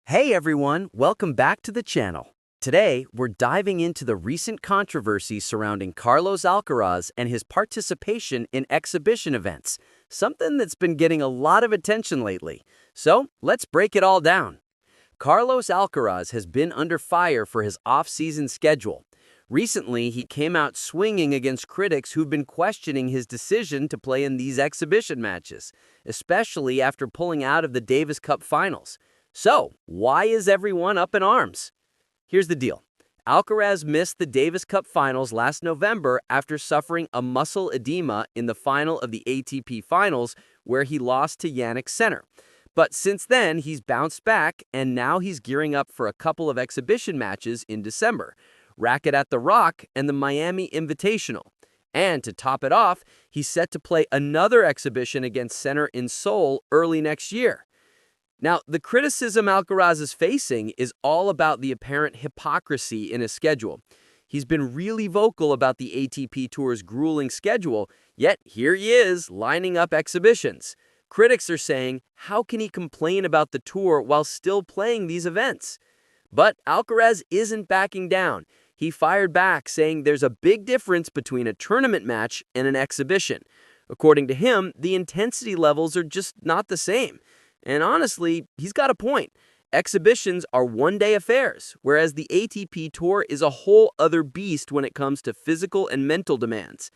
Hey everyone, welcome back to the channel. Today, we're diving into the recent controversy surrounding Carlos Alcaraz and his participation in exhibition events, something that's been getting a lot of attention lately. So, let's break it all down. Carlos Alcaraz has been under fire for his off-season schedule. Recently, he came out swinging against critics who've been questioning his decision to play in these exhibition matches, especially after pulling out of the Davis Cup finals. So, why is everyone up in arms? Here's the deal. Alcaraz missed the Davis Cup finals last November after suffering a muscle edema in the final of the ATP finals, where he lost to Jannik Sinner. But since then, he's bounced back, and now he's gearing up for a couple of exhibition matches in December, Racket at the Rock and the Miami Invitational. And to top it off, he's set to play another exhibition against Sinner in Seoul early next year. Now, the criticism Alcaraz is facing is all about the apparent hypocrisy in his schedule. He's been really vocal about the ATP Tour's grueling schedule, yet here he is lining up exhibitions. Critics are saying, how can he complain about the tour while still playing these events? But Alcaraz isn't backing down. He fired back, saying there's a big difference between a tournament match and an exhibition. According to him, the intensity levels are just not the same. And honestly, he's got a point. Exhibitions are one-day affairs, whereas the ATP Tour is a whole other beast when it comes to physical and mental demands.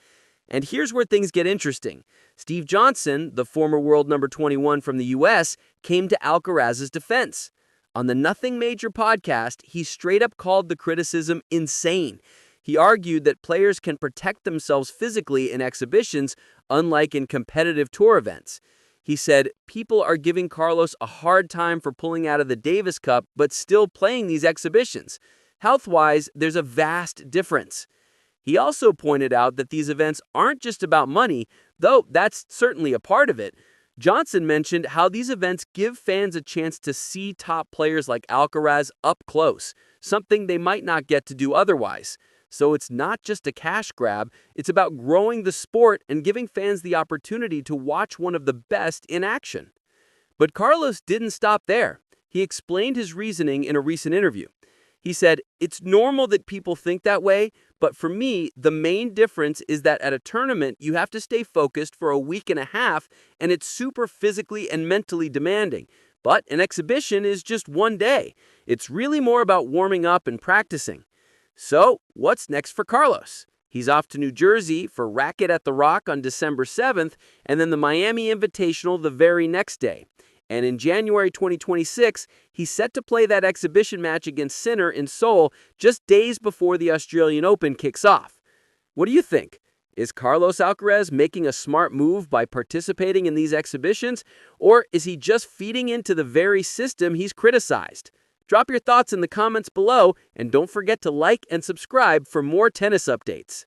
And here's where things get interesting. Steve Johnson, the former world number 21 from the US, came to Alcaraz's defense. On the Nothing Major podcast, he straight up called the criticism insane. He argued that players can protect themselves physically in exhibitions, unlike in competitive tour events. He said, people are giving Carlos a hard time for pulling out of the Davis Cup but still playing these exhibitions. Health-wise, there's a vast difference. He also pointed out that these events aren't just about money, though that's certainly a part of it. Johnson mentioned how these events give fans a chance to see top players like Alcaraz up close, something they might not get to do otherwise. So it's not just a cash grab, it's about growing the sport and giving fans the opportunity to watch one of the best in action. But Carlos didn't stop there. He explained his reasoning in a recent interview. He said, it's normal that people think that way, but for me, the main difference is that at a tournament, you have to stay focused for a week and a half, and it's super physically and mentally demanding. But an exhibition is just one day. It's really more about warming up and practicing. So, what's next for Carlos? He's off to New Jersey for Racket at the Rock on December 7th, and then the Miami Invitational the very next day. And in January 2026, he's set to play that exhibition match against Sinner in Seoul just days before the Australian Open kicks off. What do you think? Is Carlos Alcaraz making a smart move by participating in these exhibitions, or is he just feeding into the very system he's criticized? Drop your thoughts in the comments below, and don't forget to like and subscribe for more tennis updates.